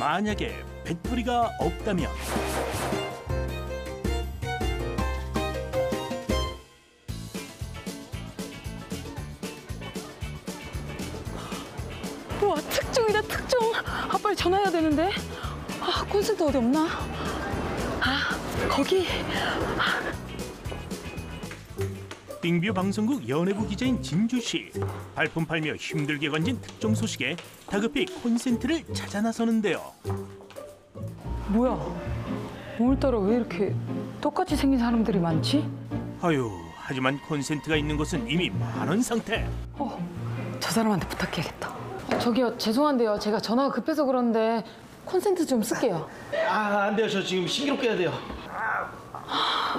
만약에 배터리가 없다면 우와, 특종이다, 특종. 아, 빨리 전화해야 되는데. 아, 콘센트 어디 없나? 아, 거기. 띵뷰 방송국 연예부 기자인 진주 씨. 발품 팔며 힘들게 건진 특종 소식에 다급히 콘센트를 찾아 나서는데요. 뭐야? 오늘따라 왜 이렇게 똑같이 생긴 사람들이 많지? 아유, 하지만 콘센트가 있는 곳은 이미 많은 상태. 저 사람한테 부탁해야겠다. 저기요, 죄송한데요. 제가 전화가 급해서 그런데 콘센트 좀 쓸게요. 안 돼요. 저 지금 신기록 깨야 돼요.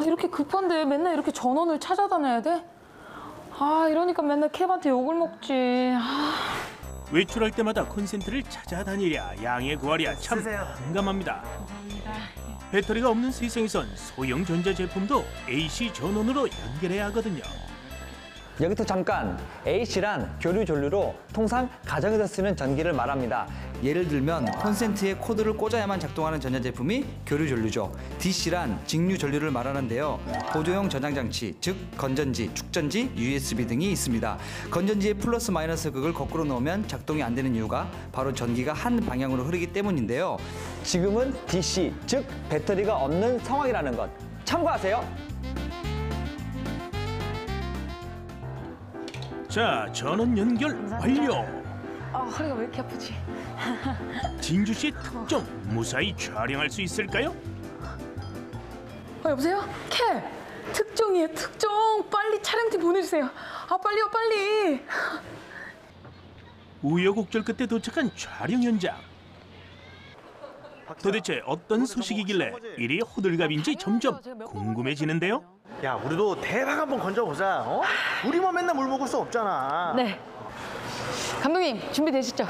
이렇게 급한데 맨날 이렇게 전원을 찾아다녀야 돼? 아, 이러니까 맨날 캡한테 욕을 먹지. 외출할 때마다 콘센트를 찾아다니랴 양해 구하랴 참 난감합니다. 배터리가 없는 세상에선 소형 전자제품도 AC 전원으로 연결해야 하거든요. 여기서 잠깐, AC란 교류 전류로 통상 가정에서 쓰는 전기를 말합니다. 예를 들면 콘센트에 코드를 꽂아야만 작동하는 전자제품이 교류 전류죠. DC란 직류 전류를 말하는데요. 보조용 저장 장치, 즉 건전지, 축전지, USB 등이 있습니다. 건전지의 플러스 마이너스 극을 거꾸로 놓으면 작동이 안 되는 이유가 바로 전기가 한 방향으로 흐르기 때문인데요. 지금은 DC, 즉 배터리가 없는 상황이라는 것 참고하세요. 자, 전원 연결 완료. 허리가 왜 이렇게 아프지? 진주 씨의 특종 무사히 촬영할 수 있을까요? 여보세요? 캡! 특종이에요, 특종! 빨리 촬영팀 보내주세요. 빨리요, 빨리! 우여곡절 끝에 도착한 촬영 현장. 도대체 어떤 소식이길래 이리 호들갑인지 점점 궁금해지는데요. 야, 우리도 대박 한번 건져보자. 우리만 맨날 물 먹을 수 없잖아. 네. 감독님, 준비되시죠?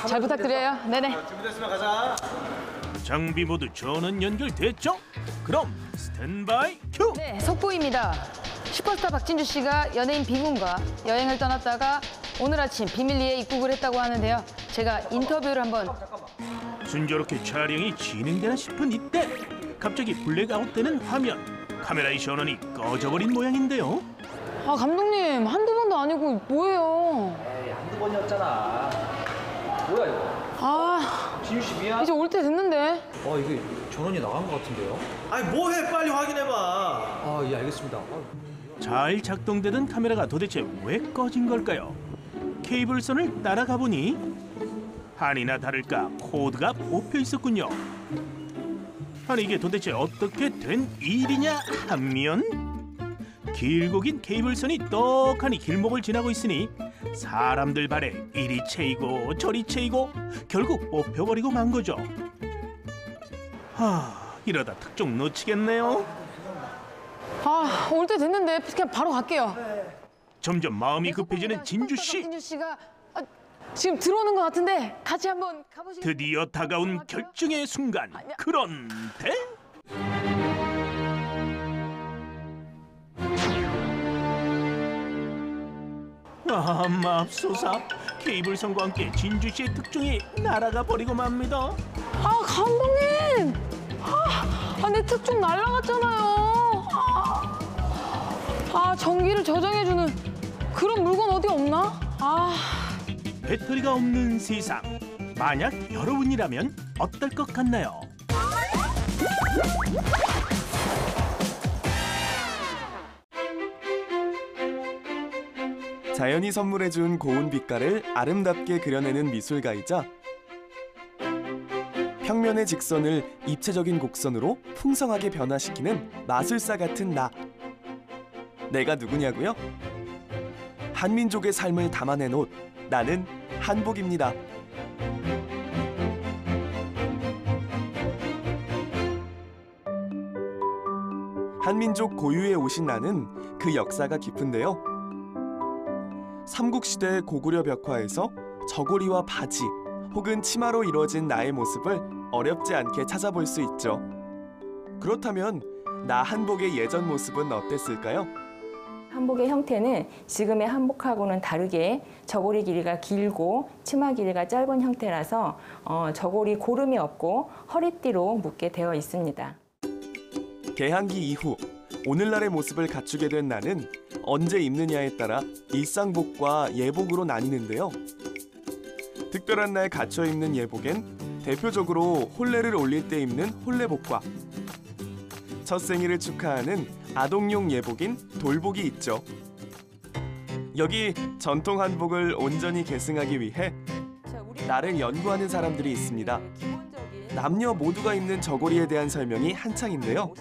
잘 부탁드려요. 네네. 준비됐으면 가자. 장비 모두 전원 연결됐죠? 그럼 스탠바이 큐! 네, 속보입니다. 슈퍼스타 박진주 씨가 연예인 비군과 여행을 떠났다가 오늘 아침 비밀리에 입국을 했다고 하는데요. 제가 인터뷰를 한번. 순조롭게 촬영이 진행되나 싶은 이때 갑자기 블랙아웃되는 화면. 카메라의 전원이 꺼져버린 모양인데요. 감독님, 한두 번도 아니고 뭐예요? 에이, 한두 번이었잖아. 뭐야 이거? 진유 씨 미안. 이제 올 때 됐는데. 이게 전원이 나간 것 같은데요? 아니, 뭐해? 빨리 확인해봐. 예, 알겠습니다. 잘 작동되던 카메라가 도대체 왜 꺼진 걸까요? 케이블선을 따라가 보니 아니나 다를까 코드가 뽑혀 있었군요. 아니 이게 도대체 어떻게 된 일이냐 하면 길고 긴 케이블선이 떡하니 길목을 지나고 있으니 사람들 발에 이리 채이고 저리 채이고 결국 뽑혀버리고 만 거죠. 이러다 특종 놓치겠네요. 올 때 됐는데 그냥 바로 갈게요. 점점 마음이 급해지는 진주 씨. 진주 씨가 지금 들어오는 것 같은데 같이 한번 가보시죠. 드디어 다가온 결정의 순간. 그런데 맙소사. 케이블선과 함께 진주 씨의 특종이 날아가 버리고 맙니다. 감독님! 내 특종 날라갔잖아요. 전기를 저장해주는 그런 물건 어디 없나? 배터리가 없는 세상. 만약 여러분이라면 어떨 것 같나요? 자연이 선물해준 고운 빛깔을 아름답게 그려내는 미술가이자 평면의 직선을 입체적인 곡선으로 풍성하게 변화시키는 마술사 같은 나. 내가 누구냐고요? 한민족의 삶을 담아낸 옷. 나는 한복입니다. 한민족 고유의 옷인 나는 그 역사가 깊은데요. 삼국시대 고구려 벽화에서 저고리와 바지 혹은 치마로 이루어진 나의 모습을 어렵지 않게 찾아볼 수 있죠. 그렇다면 나 한복의 예전 모습은 어땠을까요? 한복의 형태는 지금의 한복하고는 다르게 저고리 길이가 길고 치마 길이가 짧은 형태라서 저고리 고름이 없고 허리띠로 묶게 되어 있습니다. 개항기 이후 오늘날의 모습을 갖추게 된 나는 언제 입느냐에 따라 일상복과 예복으로 나뉘는데요. 특별한 날 갖춰 입는 예복엔 대표적으로 혼례를 올릴 때 입는 혼례복과 첫 생일을 축하하는 아동용 예복인 돌복이 있죠. 여기 전통 한복을 온전히 계승하기 위해 나를 연구하는 사람들이 있습니다. 남녀 모두가 입는 저고리에 대한 설명이 한창인데요.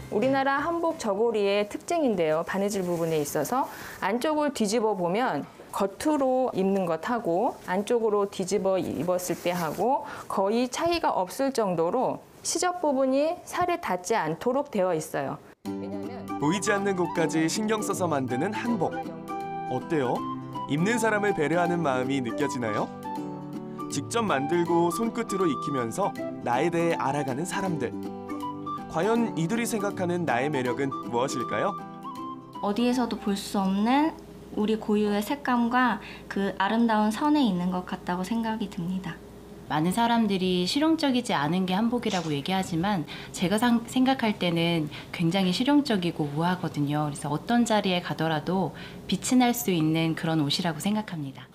우리나라 한복 저고리의 특징인데요. 바느질 부분에 있어서 안쪽을 뒤집어 보면 겉으로 입는 것하고 안쪽으로 뒤집어 입었을 때 하고 거의 차이가 없을 정도로 시접 부분이 살에 닿지 않도록 되어 있어요. 보이지 않는 곳까지 신경 써서 만드는 한복. 어때요? 입는 사람을 배려하는 마음이 느껴지나요? 직접 만들고 손끝으로 익히면서 나에 대해 알아가는 사람들. 과연 이들이 생각하는 나의 매력은 무엇일까요? 어디에서도 볼 수 없는 우리 고유의 색감과 그 아름다운 선에 있는 것 같다고 생각이 듭니다. 많은 사람들이 실용적이지 않은 게 한복이라고 얘기하지만 제가 생각할 때는 굉장히 실용적이고 우아하거든요. 그래서 어떤 자리에 가더라도 빛이 날 수 있는 그런 옷이라고 생각합니다.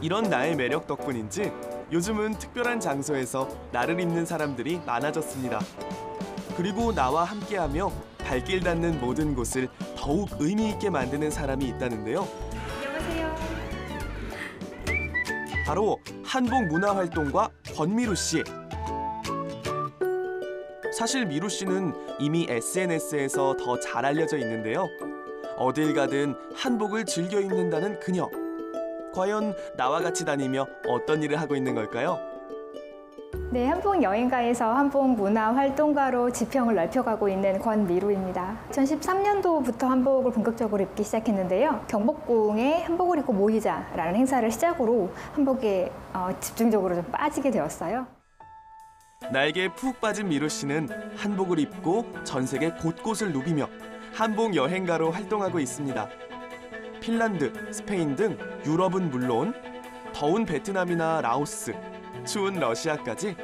이런 나의 매력 덕분인지 요즘은 특별한 장소에서 나를 입는 사람들이 많아졌습니다. 그리고 나와 함께하며 발길 닿는 모든 곳을 더욱 의미 있게 만드는 사람이 있다는데요. 안녕하세요. 바로 한복 문화활동가 권미루 씨. 사실 미루 씨는 이미 SNS에서 더 잘 알려져 있는데요. 어딜 가든 한복을 즐겨 입는다는 그녀. 과연 나와 같이 다니며 어떤 일을 하고 있는 걸까요? 네, 한복 여행가에서 한복 문화 활동가로 지평을 넓혀가고 있는 권미루입니다. 2013년도부터 한복을 본격적으로 입기 시작했는데요. 경복궁에 한복을 입고 모이자라는 행사를 시작으로 한복에 집중적으로 좀 빠지게 되었어요. 날개에 푹 빠진 미루 씨는 한복을 입고 전 세계 곳곳을 누비며 한복 여행가로 활동하고 있습니다. 핀란드, 스페인 등 유럽은 물론 더운 베트남이나 라오스, 추운 러시아까지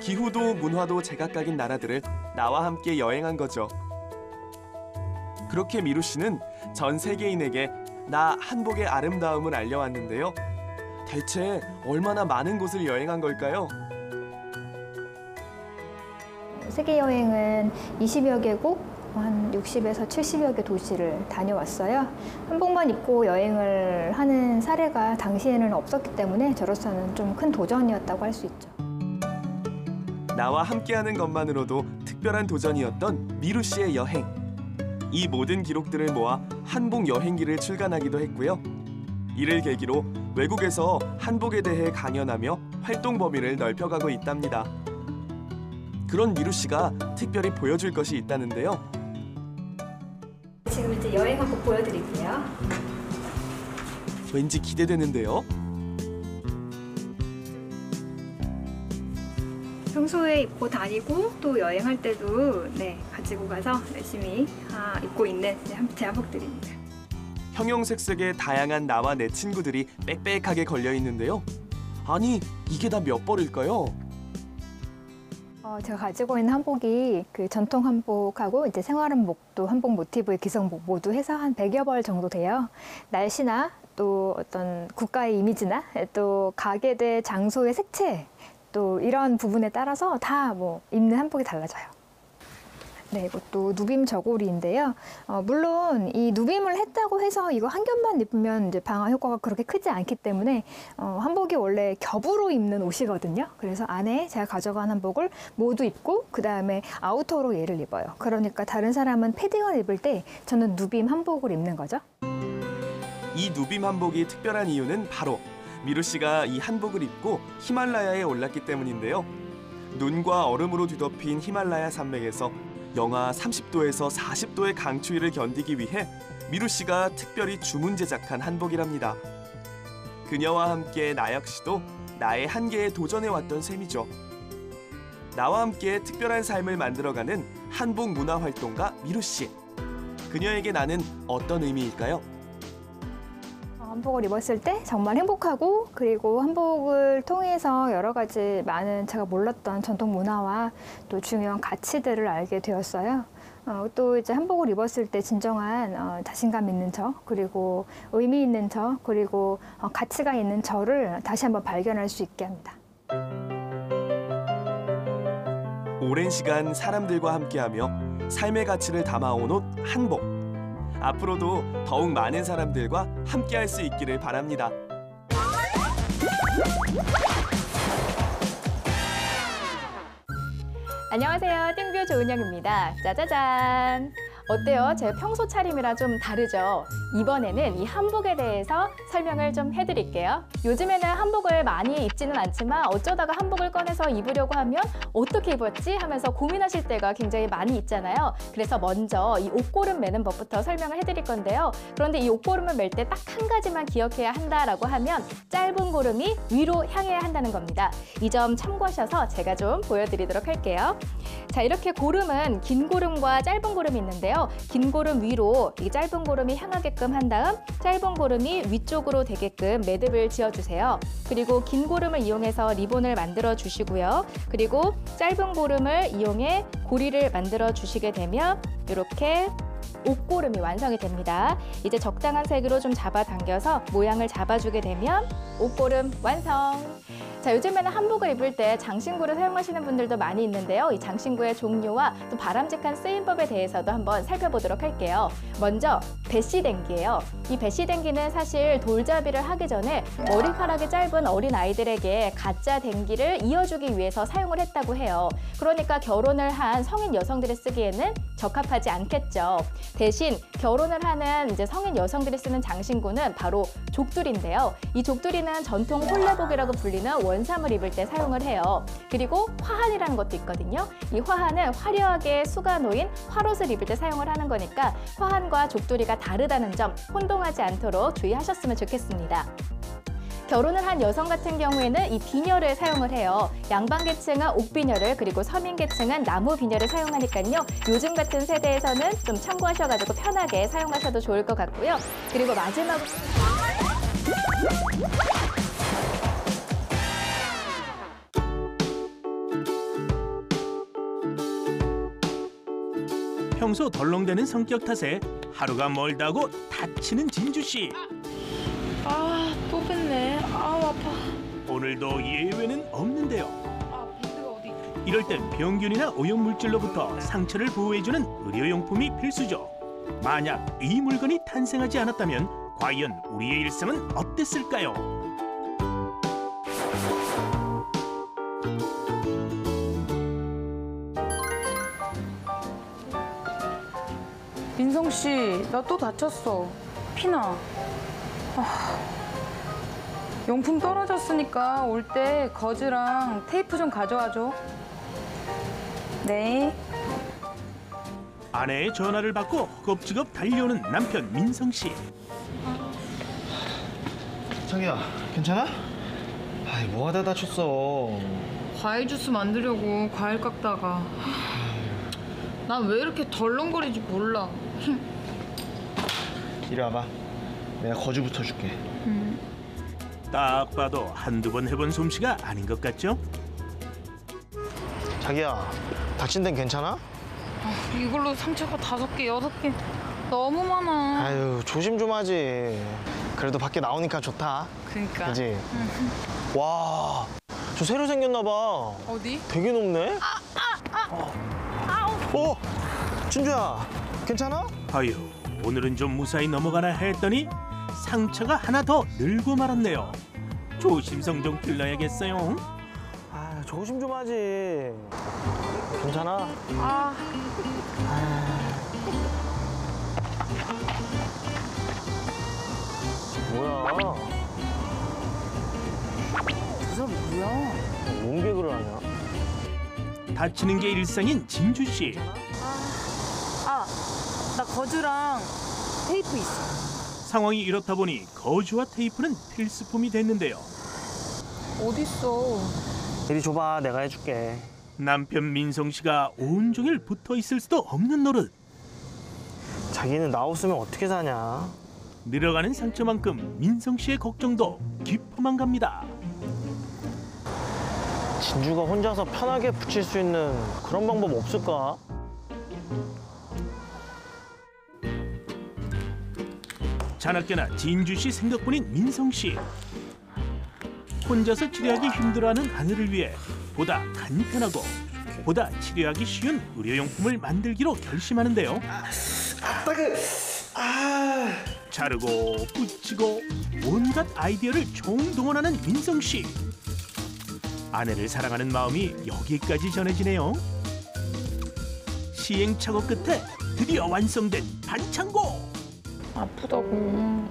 기후도 문화도 제각각인 나라들을 나와 함께 여행한 거죠. 그렇게 미루 씨는 전 세계인에게 나 한복의 아름다움을 알려왔는데요. 대체 얼마나 많은 곳을 여행한 걸까요? 세계 여행은 20여 개국, 한 60에서 70여 개 도시를 다녀왔어요. 한복만 입고 여행을 하는 사례가 당시에는 없었기 때문에 저로서는 좀 큰 도전이었다고 할 수 있죠. 나와 함께하는 것만으로도 특별한 도전이었던 미루 씨의 여행. 이 모든 기록들을 모아 한복 여행기를 출간하기도 했고요. 이를 계기로 외국에서 한복에 대해 강연하며 활동 범위를 넓혀가고 있답니다. 그런 미루 씨가 특별히 보여줄 것이 있다는데요. 지금 이제 여행 한복 보여드릴게요. 왠지 기대되는데요. 평소에 입고 다니고 또 여행할 때도 가지고 가서 열심히 입고 있는 제 한복들입니다. 형형색색의 다양한 나와 내 친구들이 빽빽하게 걸려 있는데요. 아니, 이게 다 몇 벌일까요? 제가 가지고 있는 한복이 그 전통 한복하고 이제 생활 한복도 한복 모티브의 기성복 모두 해서 한 100여 벌 정도 돼요. 날씨나 또 어떤 국가의 이미지나 또 가게 될 장소의 색채 또 이런 부분에 따라서 다 입는 한복이 달라져요. 네, 이것도 누빔 저고리인데요. 물론 이 누빔을 했다고 해서 이거 한 겹만 입으면 이제 방화 효과가 그렇게 크지 않기 때문에 한복이 원래 겹으로 입는 옷이거든요. 그래서 안에 제가 가져간 한복을 모두 입고 그 다음에 아우터로 얘를 입어요. 그러니까 다른 사람은 패딩을 입을 때 저는 누빔 한복을 입는 거죠. 이 누빔 한복이 특별한 이유는 바로 미루 씨가 이 한복을 입고 히말라야에 올랐기 때문인데요. 눈과 얼음으로 뒤덮인 히말라야 산맥에서 영하 30도에서 40도의 강추위를 견디기 위해 미루 씨가 특별히 주문 제작한 한복이랍니다. 그녀와 함께 나 역시도 나의 한계에 도전해왔던 셈이죠. 나와 함께 특별한 삶을 만들어가는 한복 문화 활동가 미루 씨. 그녀에게 나는 어떤 의미일까요? 한복을 입었을 때 정말 행복하고, 그리고 한복을 통해서 여러 가지 많은 제가 몰랐던 전통 문화와 또 중요한 가치들을 알게 되었어요. 또 이제 한복을 입었을 때 진정한 자신감 있는 저, 그리고 의미 있는 저, 그리고 가치가 있는 저를 다시 한번 발견할 수 있게 합니다. 오랜 시간 사람들과 함께하며 삶의 가치를 담아온 옷 한복. 앞으로도 더욱 많은 사람들과 함께할 수 있기를 바랍니다. 안녕하세요. 띵뷰 조은영입니다. 짜자잔! 어때요? 제 평소 차림이랑 좀 다르죠? 이번에는 이 한복에 대해서 설명을 좀 해드릴게요. 요즘에는 한복을 많이 입지는 않지만 어쩌다가 한복을 꺼내서 입으려고 하면 어떻게 입었지? 하면서 고민하실 때가 굉장히 많이 있잖아요. 그래서 먼저 이 옷고름 매는 법부터 설명을 해드릴 건데요. 그런데 이 옷고름을 멜 때 딱 한 가지만 기억해야 한다라고 하면 짧은 고름이 위로 향해야 한다는 겁니다. 이 점 참고하셔서 제가 좀 보여드리도록 할게요. 자, 이렇게 고름은 긴 고름과 짧은 고름이 있는데요. 긴 고름 위로 이 짧은 고름이 향하게끔 한 다음 짧은 고름이 위쪽으로 되게끔 매듭을 지어주세요. 그리고 긴 고름을 이용해서 리본을 만들어 주시고요. 그리고 짧은 고름을 이용해 고리를 만들어 주시게 되면 이렇게 옷고름이 완성이 됩니다. 이제 적당한 색으로 좀 잡아당겨서 모양을 잡아주게 되면 옷고름 완성! 자, 요즘에는 한복을 입을 때 장신구를 사용하시는 분들도 많이 있는데요. 이 장신구의 종류와 또 바람직한 쓰임법에 대해서도 한번 살펴보도록 할게요. 먼저 배시댕기예요. 이 배시댕기는 사실 돌잡이를 하기 전에 머리카락이 짧은 어린 아이들에게 가짜 댕기를 이어주기 위해서 사용을 했다고 해요. 그러니까 결혼을 한 성인 여성들이 쓰기에는 적합하지 않겠죠. 대신 결혼을 하는 이제 성인 여성들이 쓰는 장신구는 바로 족두리인데요. 이 족두리는 전통 홀레복이라고 불리는 원삼을 입을 때 사용을 해요. 그리고 화한이라는 것도 있거든요. 이 화한은 화려하게 수가 놓인 화롯을 입을 때 사용을 하는 거니까 화한과 족두리가 다르다는 점 혼동하지 않도록 주의하셨으면 좋겠습니다. 결혼을 한 여성 같은 경우에는 이 비녀를 사용을 해요. 양반계층은 옥비녀를, 그리고 서민계층은 나무비녀를 사용하니까요. 요즘 같은 세대에서는 좀 참고하셔가지고 편하게 사용하셔도 좋을 것 같고요. 그리고 마지막으로 평소 덜렁대는 성격 탓에 하루가 멀다고 다치는 진주 씨. 또 뺐네. 아파. 오늘도 예외는 없는데요. 밴드가 어디? 이럴 땐 병균이나 오염물질로부터 상처를 보호해주는 의료용품이 필수죠. 만약 이 물건이 탄생하지 않았다면 과연 우리의 일상은 어땠을까요? 민성 씨, 나 또 다쳤어. 피나. 용품 떨어졌으니까 올 때 거즈랑 테이프 좀 가져와줘. 네. 아내의 전화를 받고 허겁지겁 달려오는 남편 민성 씨. 자기야, 괜찮아? 아이, 뭐 하다 다쳤어? 과일 주스 만들려고 과일 깎다가. 난 왜 이렇게 덜렁거리지 몰라. 이리 와봐. 내가 거즈부터 줄게. 딱 봐도 한두 번 해본 솜씨가 아닌 것 같죠? 자기야, 다친 데는 괜찮아? 이걸로 상처가 5개, 6개. 너무 많아. 아유, 조심 좀 하지. 그래도 밖에 나오니까 좋다. 그러니까. 그지? 와, 저 새로 생겼나 봐. 어디? 되게 높네? 진주야, 괜찮아? 아유, 오늘은 좀 무사히 넘어가나 했더니 상처가 하나 더 늘고 말았네요. 조심성 좀 길러야겠어요. 아, 조심 좀 하지. 괜찮아? 뭐야? 저 사람 뭐야? 뭔 개그를 하냐? 다치는 게 일상인 진주 씨. 나 거즈랑 테이프 있어. 상황이 이렇다 보니 거즈와 테이프는 필수품이 됐는데요. 어딨어? 이리 줘봐, 내가 해줄게. 남편 민성 씨가 온종일 붙어 있을 수도 없는 노릇. 자기는 나 없으면 어떻게 사냐? 늘어가는 상처만큼 민성 씨의 걱정도 깊어만 갑니다. 진주가 혼자서 편하게 붙일 수 있는 그런 방법 없을까? 자나깨나 진주 씨 생각뿐인 민성 씨. 혼자서 치료하기 힘들어하는 아내를 위해 보다 간편하고 보다 치료하기 쉬운 의료용품을 만들기로 결심하는데요. 자르고 붙이고 온갖 아이디어를 총동원하는 민성 씨. 아내를 사랑하는 마음이 여기까지 전해지네요. 시행착오 끝에 드디어 완성된 반창고. 아프다고.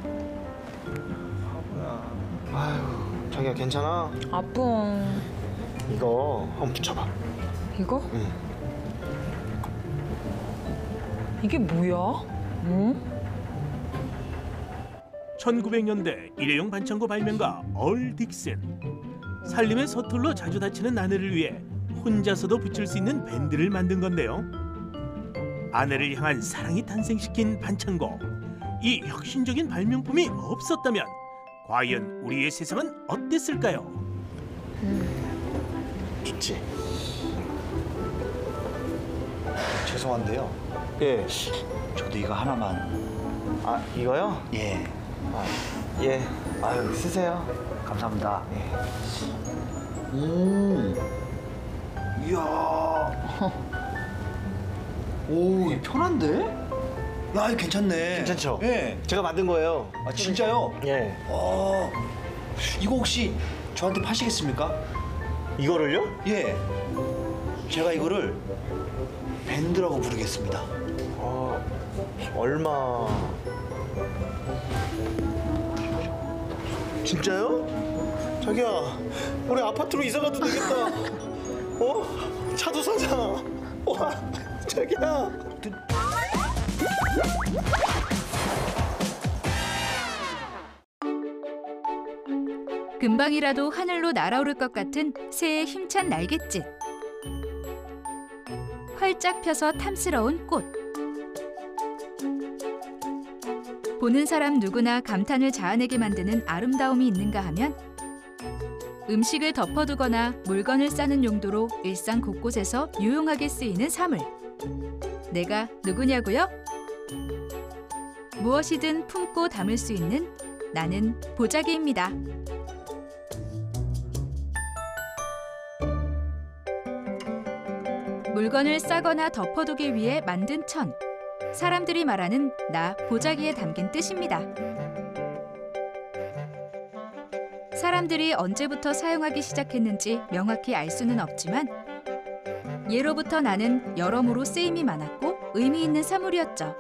아유, 자기야 괜찮아? 아파. 이거 한번 붙여봐. 이거? 응. 이게 뭐야? 응? 1900년대 일회용 반창고 발명가 얼 딕슨. 살림의 서툴러 자주 다치는 아내를 위해 혼자서도 붙일 수 있는 밴드를 만든 건데요. 아내를 향한 사랑이 탄생시킨 반창고. 이 혁신적인 발명품이 없었다면 과연 우리의 세상은 어땠을까요? 좋지. 죄송한데요. 예. 저도 이거 하나만. 아, 이거요? 예. 아, 예. 아유, 쓰세요. 감사합니다. 예. 이야. 오, 이거 편한데? 야, 이거 괜찮네. 괜찮죠? 예. 제가 만든 거예요. 아, 진짜요? 예. 이거 혹시 저한테 파시겠습니까? 이거를요? 예. 제가 이거를 밴드라고 부르겠습니다. 얼마? 진짜요? 자기야, 우리 아파트로 이사 가도 되겠다. 어? 차도 사자. 와, 자기야. 금방이라도 하늘로 날아오를 것 같은 새의 힘찬 날갯짓. 활짝 펴서 탐스러운 꽃. 보는 사람 누구나 감탄을 자아내게 만드는 아름다움이 있는가 하면 음식을 덮어두거나 물건을 싸는 용도로 일상 곳곳에서 유용하게 쓰이는 사물. 내가 누구냐고요? 무엇이든 품고 담을 수 있는 나는 보자기입니다. 물건을 싸거나 덮어두기 위해 만든 천. 사람들이 말하는 나 보자기에 담긴 뜻입니다. 사람들이 언제부터 사용하기 시작했는지 명확히 알 수는 없지만 예로부터 나는 여러모로 쓰임이 많았고 의미 있는 사물이었죠.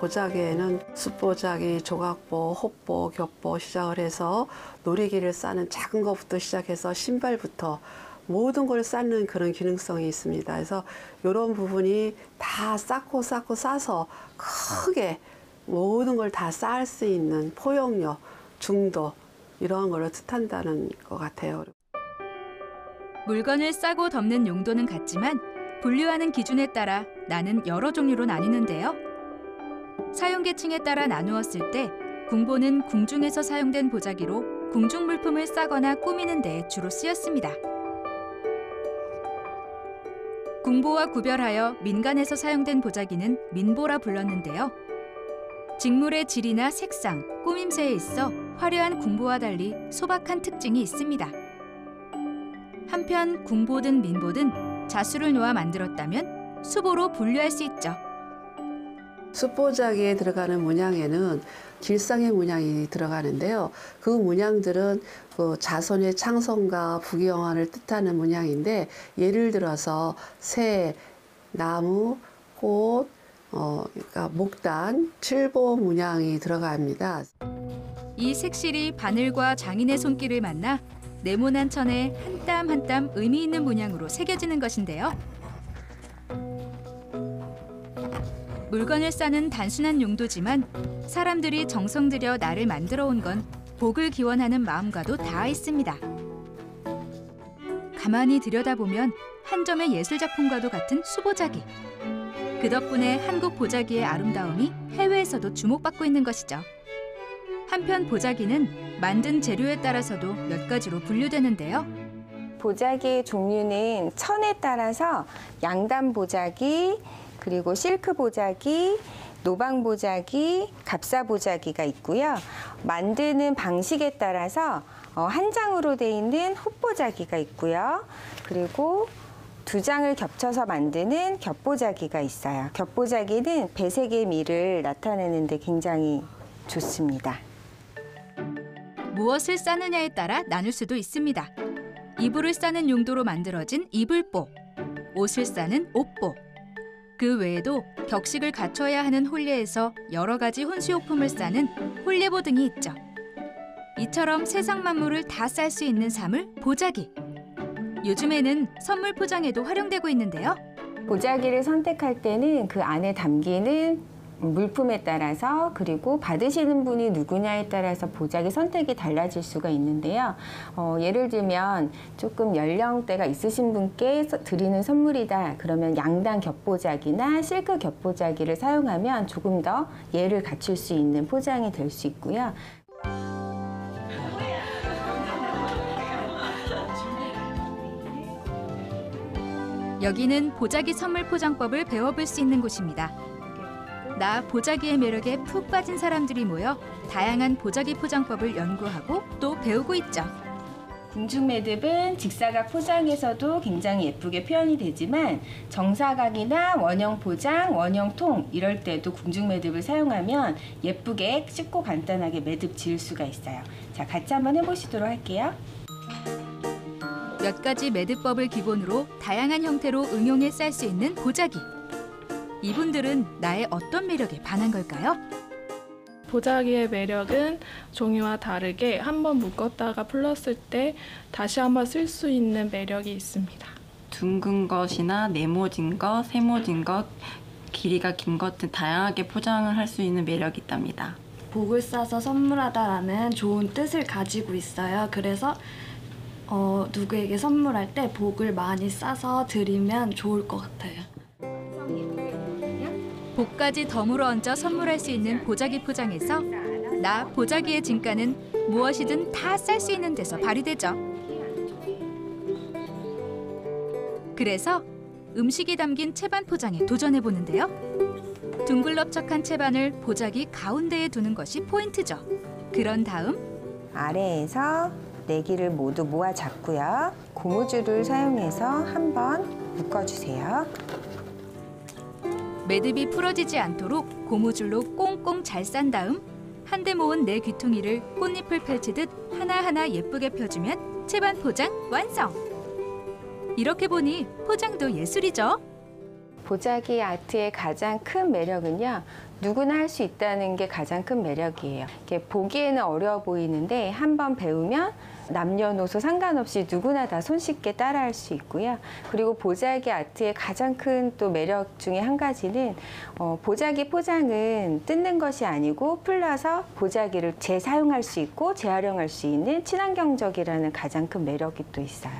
보자기에는 숯보자기, 조각보, 홑보, 겹보 시작을 해서 놀이기를 싸는 작은 것부터 시작해서 신발부터 모든 걸 쌓는 그런 기능성이 있습니다. 그래서 이런 부분이 다 쌓고 싸서 크게 모든 걸 다 쌓을 수 있는 포용력, 중도 이런 걸 뜻한다는 것 같아요. 물건을 싸고 덮는 용도는 같지만 분류하는 기준에 따라 나는 여러 종류로 나뉘는데요. 사용 계층에 따라 나누었을 때 궁보는 궁중에서 사용된 보자기로 궁중 물품을 싸거나 꾸미는 데 주로 쓰였습니다. 궁보와 구별하여 민간에서 사용된 보자기는 민보라 불렀는데요. 직물의 질이나 색상, 꾸밈새에 있어 화려한 궁보와 달리 소박한 특징이 있습니다. 한편 궁보든 민보든 자수를 놓아 만들었다면 수보로 분류할 수 있죠. 숯보자기에 들어가는 문양에는 길상의 문양이 들어가는데요. 그 문양들은 그 자손의 창성과 부귀영화를 뜻하는 문양인데 예를 들어서 새, 나무, 꽃, 그러니까 목단, 칠보 문양이 들어갑니다. 이 색실이 바늘과 장인의 손길을 만나 네모난 천에 한 땀 한 땀 의미 있는 문양으로 새겨지는 것인데요. 물건을 싸는 단순한 용도지만 사람들이 정성 들여 나를 만들어 온 건 복을 기원하는 마음과도 닿아 있습니다. 가만히 들여다보면 한 점의 예술작품과도 같은 수보자기. 그 덕분에 한국 보자기의 아름다움이 해외에서도 주목받고 있는 것이죠. 한편 보자기는 만든 재료에 따라서도 몇 가지로 분류되는데요. 보자기의 종류는 천에 따라서 양담 보자기, 그리고 실크 보자기, 노방 보자기, 갑사 보자기가 있고요. 만드는 방식에 따라서 한 장으로 돼 있는 홑보자기가 있고요. 그리고 2장을 겹쳐서 만드는 겹보자기가 있어요. 겹보자기는 배색의 미를 나타내는 데 굉장히 좋습니다. 무엇을 싸느냐에 따라 나눌 수도 있습니다. 이불을 싸는 용도로 만들어진 이불보, 옷을 싸는 옷보. 그 외에도 격식을 갖춰야 하는 혼례에서 여러 가지 혼수용품을 싸는 혼례보 등이 있죠. 이처럼 세상 만물을 다 쌀 수 있는 사물 보자기. 요즘에는 선물 포장에도 활용되고 있는데요. 보자기를 선택할 때는 그 안에 담기는 물품에 따라서, 그리고 받으시는 분이 누구냐에 따라서 보자기 선택이 달라질 수가 있는데요. 예를 들면 조금 연령대가 있으신 분께 드리는 선물이다. 그러면 양당 겹보자기나 실크 겹보자기를 사용하면 조금 더 예를 갖출 수 있는 포장이 될 수 있고요. 여기는 보자기 선물 포장법을 배워볼 수 있는 곳입니다. 나 보자기의 매력에 푹 빠진 사람들이 모여 다양한 보자기 포장법을 연구하고 또 배우고 있죠. 궁중매듭은 직사각 포장에서도 굉장히 예쁘게 표현이 되지만 정사각이나 원형 포장, 원형 통 이럴 때도 궁중매듭을 사용하면 예쁘게 쉽고 간단하게 매듭 지을 수가 있어요. 자, 같이 한번 해보시도록 할게요. 몇 가지 매듭법을 기본으로 다양한 형태로 응용해 쌀 수 있는 보자기. 이분들은 나의 어떤 매력에 반한 걸까요? 보자기의 매력은 종이와 다르게 한번 묶었다가 풀렀을 때 다시 한번 쓸 수 있는 매력이 있습니다. 둥근 것이나 네모진 것, 세모진 것, 길이가 긴 것 등 다양하게 포장을 할 수 있는 매력이 있답니다. 복을 싸서 선물하다라는 좋은 뜻을 가지고 있어요. 그래서 누구에게 선물할 때 복을 많이 싸서 드리면 좋을 것 같아요. 복까지 덤으로 얹어 선물할 수 있는 보자기 포장에서 나 보자기의 진가는 무엇이든 다 쌀 수 있는 데서 발휘되죠. 그래서 음식이 담긴 채반 포장에 도전해 보는데요. 둥글럽적한 채반을 보자기 가운데에 두는 것이 포인트죠. 그런 다음 아래에서 내기를 모두 모아 잡고요. 고무줄을 사용해서 한번 묶어주세요. 매듭이 풀어지지 않도록 고무줄로 꽁꽁 잘 싼 다음 한데 모은 네 귀퉁이를 꽃잎을 펼치듯 하나하나 예쁘게 펴주면 채반 포장 완성! 이렇게 보니 포장도 예술이죠. 보자기 아트의 가장 큰 매력은요. 누구나 할 수 있다는 게 가장 큰 매력이에요. 이게 보기에는 어려워 보이는데 한번 배우면 남녀노소 상관없이 누구나 다 손쉽게 따라할 수 있고요. 그리고 보자기 아트의 가장 큰 또 매력 중에 한 가지는 보자기 포장은 뜯는 것이 아니고 풀러서 보자기를 재사용할 수 있고 재활용할 수 있는 친환경적이라는 가장 큰 매력이 또 있어요.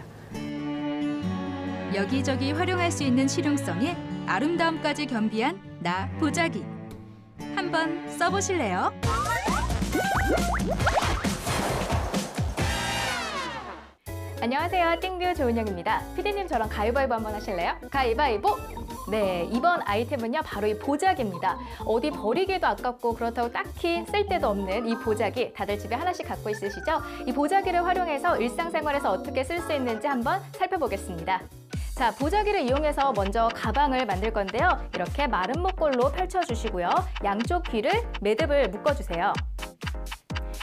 여기저기 활용할 수 있는 실용성에 아름다움까지 겸비한 나 보자기. 한번 써보실래요? 안녕하세요. 띵뷰 조은영입니다. 피디님 저랑 가위바위보 한번 하실래요? 가위바위보! 네, 이번 아이템은요 바로 이 보자기입니다. 어디 버리기도 아깝고 그렇다고 딱히 쓸데도 없는 이 보자기 다들 집에 하나씩 갖고 있으시죠? 이 보자기를 활용해서 일상생활에서 어떻게 쓸 수 있는지 한번 살펴보겠습니다. 자, 보자기를 이용해서 먼저 가방을 만들 건데요. 이렇게 마른 목골로 펼쳐주시고요. 양쪽 귀를 매듭을 묶어주세요.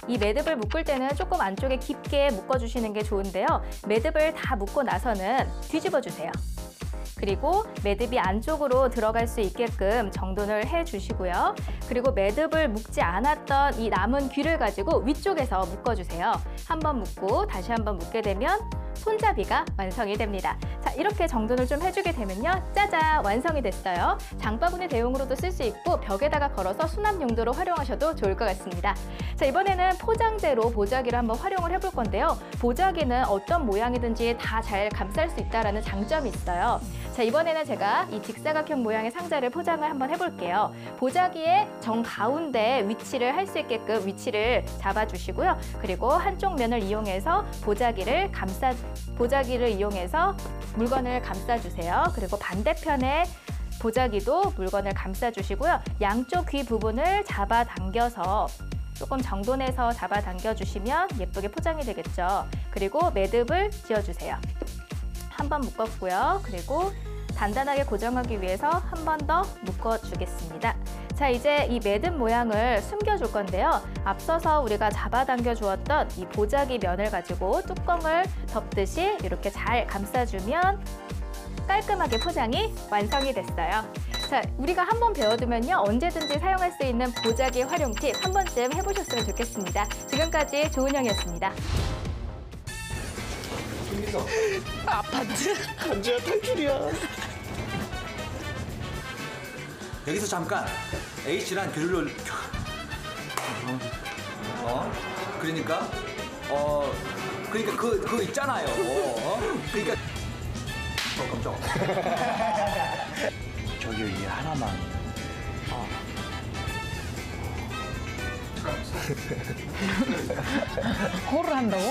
이 매듭을 묶을 때는 조금 안쪽에 깊게 묶어주시는 게 좋은데요. 매듭을 다 묶고 나서는 뒤집어주세요. 그리고 매듭이 안쪽으로 들어갈 수 있게끔 정돈을 해주시고요. 그리고 매듭을 묶지 않았던 이 남은 귀를 가지고 위쪽에서 묶어주세요. 한번 묶고 다시 한번 묶게 되면 손잡이가 완성이 됩니다. 자, 이렇게 정돈을 좀 해주게 되면요. 짜잔! 완성이 됐어요. 장바구니 대용으로도 쓸 수 있고 벽에다가 걸어서 수납 용도로 활용하셔도 좋을 것 같습니다. 자, 이번에는 포장재로 보자기를 한번 활용을 해볼 건데요. 보자기는 어떤 모양이든지 다 잘 감쌀 수 있다는 장점이 있어요. 자, 이번에는 제가 이 직사각형 모양의 상자를 포장을 한번 해볼게요. 보자기의 정가운데 위치를 할 수 있게끔 위치를 잡아주시고요. 그리고 한쪽 면을 이용해서 보자기를 이용해서 물건을 감싸주세요. 그리고 반대편에 보자기도 물건을 감싸주시고요. 양쪽 귀 부분을 잡아당겨서 조금 정돈해서 잡아당겨주시면 예쁘게 포장이 되겠죠. 그리고 매듭을 지어주세요. 한 번 묶었고요. 그리고 단단하게 고정하기 위해서 한 번 더 묶어주겠습니다. 자, 이제 이 매듭 모양을 숨겨줄 건데요. 앞서서 우리가 잡아당겨 주었던 이 보자기 면을 가지고 뚜껑을 덮듯이 이렇게 잘 감싸주면 깔끔하게 포장이 완성이 됐어요. 자, 우리가 한 번 배워두면요. 언제든지 사용할 수 있는 보자기 활용 팁 한 번쯤 해보셨으면 좋겠습니다. 지금까지 조은영이었습니다. 아파트 강제야 탈출이야. 여기서 잠깐 A씨랑 교류를 그러니까 그거 있잖아요. 그러니까 깜짝. 저기 이 하나만. 호를 한다고?